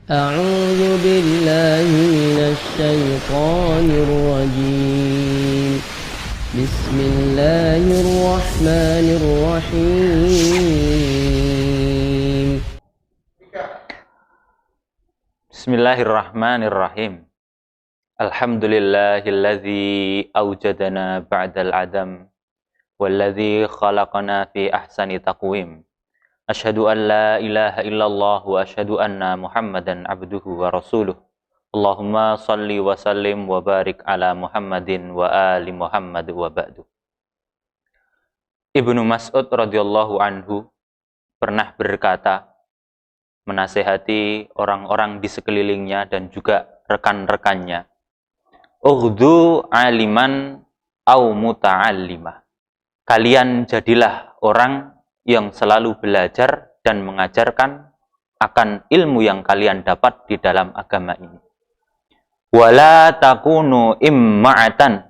أعوذ بالله من الشيطان الرجيم بسم الله الرحمن الرحيم Bismillahirrahmanirrahim. Alhamdulillahilladzi awjadana ba'dal adam walladzi khalaqana fi ahsani taqwim. Asyhadu an la ilaha illallah wa asyhadu anna Muhammadan abduhu wa rasuluh. Allahumma salli wa sallim wa barik ala Muhammadin wa ali Muhammad wa ba'du. Ibnu Mas'ud radhiyallahu anhu pernah berkata, menasehati orang-orang di sekelilingnya dan juga rekan-rekannya, "Ughdu aliman au muta'allimah." Kalian jadilah orang yang selalu belajar dan mengajarkan akan ilmu yang kalian dapat di dalam agama ini. Wala takunu imma'atan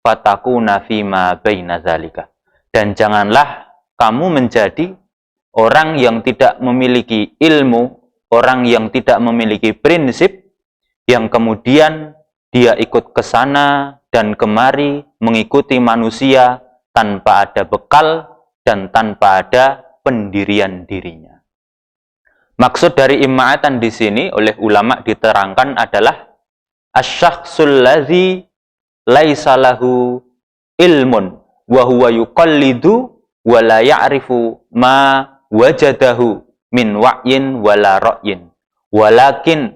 fatakuna fima baina dzalika. Dan janganlah kamu menjadi orang yang tidak memiliki ilmu, orang yang tidak memiliki prinsip, yang kemudian dia ikut ke sana dan kemari mengikuti manusia tanpa ada bekal dan tanpa ada pendirian dirinya. Maksud dari imma'atan di sini oleh ulama diterangkan adalah asy-syakhsul ladzi laisa lahu ilmun wa huwa yuqallidu wa la ya'rifu ma wajadahu min wa'yin wala ra'yin walakin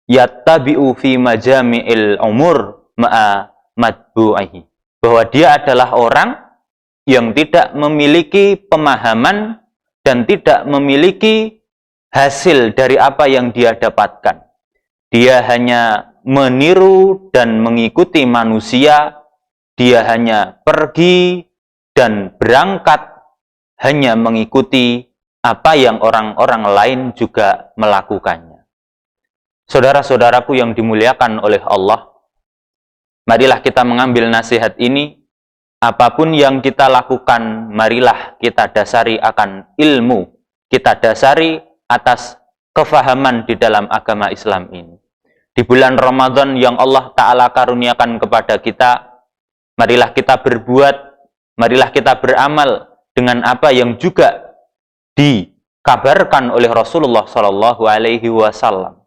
yattabi'u fi majami'il umur ma'a matbu'ihi. Bahwa dia adalah orang yang tidak memiliki pemahaman dan tidak memiliki hasil dari apa yang dia dapatkan. Dia hanya meniru dan mengikuti manusia, dia hanya pergi dan berangkat hanya mengikuti apa yang orang-orang lain juga melakukannya. Saudara-saudaraku yang dimuliakan oleh Allah, marilah kita mengambil nasihat ini. Apapun yang kita lakukan, marilah kita dasari akan ilmu. Kita dasari atas kefahaman di dalam agama Islam ini. Di bulan Ramadan yang Allah Ta'ala karuniakan kepada kita, marilah kita berbuat, marilah kita beramal dengan apa yang juga dikabarkan oleh Rasulullah SAW.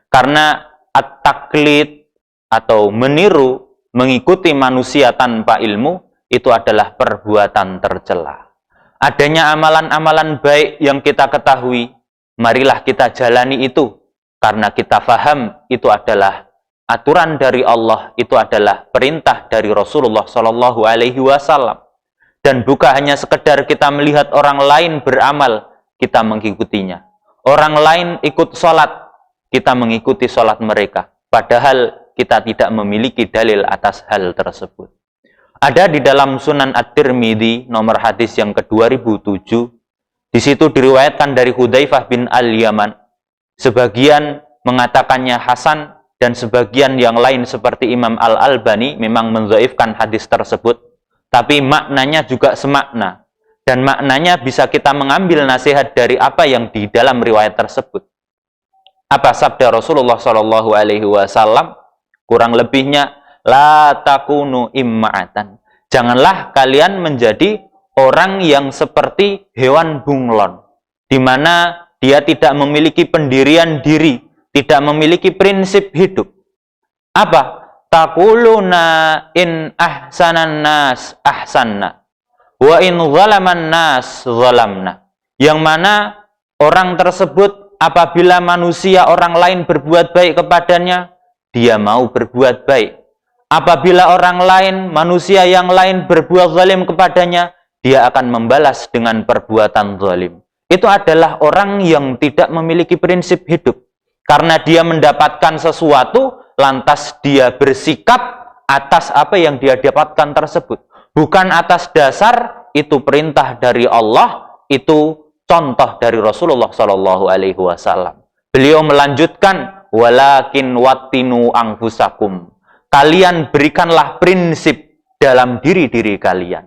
Karena at-taklid atau meniru, mengikuti manusia tanpa ilmu, itu adalah perbuatan tercela. Adanya amalan-amalan baik yang kita ketahui, marilah kita jalani itu, karena kita faham itu adalah aturan dari Allah, itu adalah perintah dari Rasulullah SAW. Dan bukan hanya sekedar kita melihat orang lain beramal, kita mengikutinya. Orang lain ikut sholat, kita mengikuti sholat mereka. Padahal kita tidak memiliki dalil atas hal tersebut. Ada di dalam Sunan At-Tirmidzi nomor hadis yang ke-2007. Di situ diriwayatkan dari Hudzaifah bin Al-Yaman. Sebagian mengatakannya hasan dan sebagian yang lain seperti Imam Al-Albani memang mendhaifkan hadis tersebut. Tapi maknanya juga semakna. Dan maknanya bisa kita mengambil nasihat dari apa yang di dalam riwayat tersebut. Apa sabda Rasulullah SAW? Kurang lebihnya, la takunu imma'atan. Janganlah kalian menjadi orang yang seperti hewan bunglon, di mana dia tidak memiliki pendirian diri, tidak memiliki prinsip hidup. Apa? Taquluna in ahsanan nas ahsanna wa in zalaman nas zalamna. Yang mana orang tersebut apabila manusia orang lain berbuat baik kepadanya, dia mau berbuat baik. Apabila orang lain, manusia yang lain berbuat zalim kepadanya, dia akan membalas dengan perbuatan zalim. Itu adalah orang yang tidak memiliki prinsip hidup. Karena dia mendapatkan sesuatu, lantas dia bersikap atas apa yang dia dapatkan tersebut. Bukan atas dasar itu perintah dari Allah, itu contoh dari Rasulullah SAW. Beliau melanjutkan, walakin wattinu anfusakum. Kalian berikanlah prinsip dalam diri-diri kalian.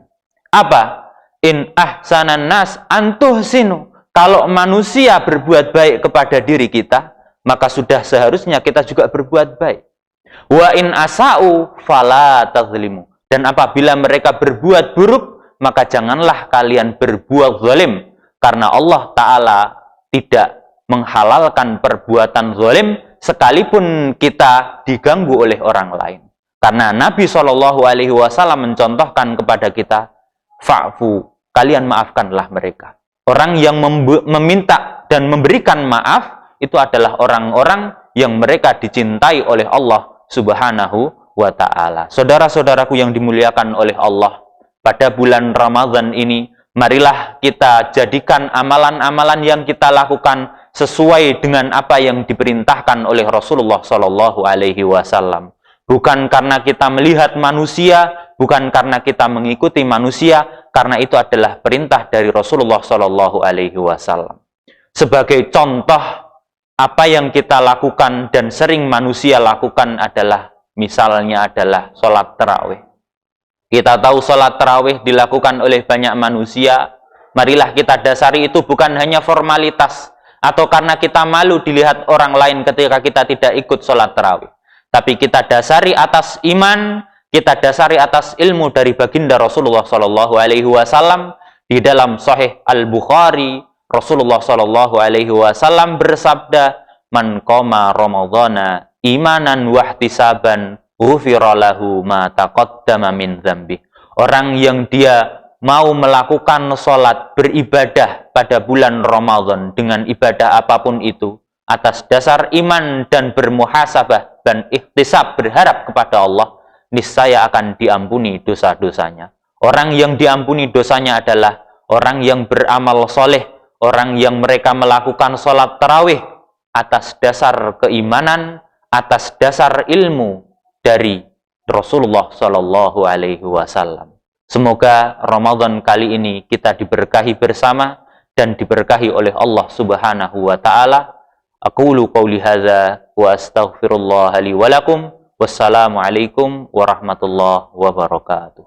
Apa? In ahsanan nas antuhsinu. Kalau manusia berbuat baik kepada diri kita, maka sudah seharusnya kita juga berbuat baik. Wa in asa'u fala tadzlimu. Dan apabila mereka berbuat buruk, maka janganlah kalian berbuat zalim, karena Allah Ta'ala tidak menghalalkan perbuatan zalim sekalipun kita diganggu oleh orang lain. Karena Nabi SAW mencontohkan kepada kita, fa'fu, kalian maafkanlah mereka. Orang yang meminta dan memberikan maaf itu adalah orang-orang yang mereka dicintai oleh Allah Subhanahu wa ta'ala. Saudara-saudaraku yang dimuliakan oleh Allah, pada bulan Ramadan ini, marilah kita jadikan amalan-amalan yang kita lakukan sesuai dengan apa yang diperintahkan oleh Rasulullah SAW. Bukan karena kita melihat manusia, bukan karena kita mengikuti manusia, karena itu adalah perintah dari Rasulullah SAW. Sebagai contoh, apa yang kita lakukan dan sering manusia lakukan adalah, misalnya adalah sholat tarawih. Kita tahu sholat tarawih dilakukan oleh banyak manusia. Marilah kita dasari itu bukan hanya formalitas, atau karena kita malu dilihat orang lain ketika kita tidak ikut sholat tarawih. Tapi kita dasari atas iman, kita dasari atas ilmu dari baginda Rasulullah SAW. Di dalam Sahih Al-Bukhari, Rasulullah SAW bersabda, "Man qama Ramadhana imanan wahtisaban, ghufira lahu ma taqaddama min dzambi." Orang yang dia mau melakukan sholat beribadah pada bulan Ramadan dengan ibadah apapun itu, atas dasar iman dan bermuhasabah dan ihtisab berharap kepada Allah, niscaya akan diampuni dosa-dosanya. Orang yang diampuni dosanya adalah orang yang beramal soleh, orang yang mereka melakukan sholat tarawih atas dasar keimanan, atas dasar ilmu dari Rasulullah SAW. Semoga Ramadan kali ini kita diberkahi bersama dan diberkahi oleh Allah Subhanahu wa ta'ala. Aqulu qawli hadza wa astaghfirullah li wa lakum. Wassalamualaikum warahmatullahi wabarakatuh.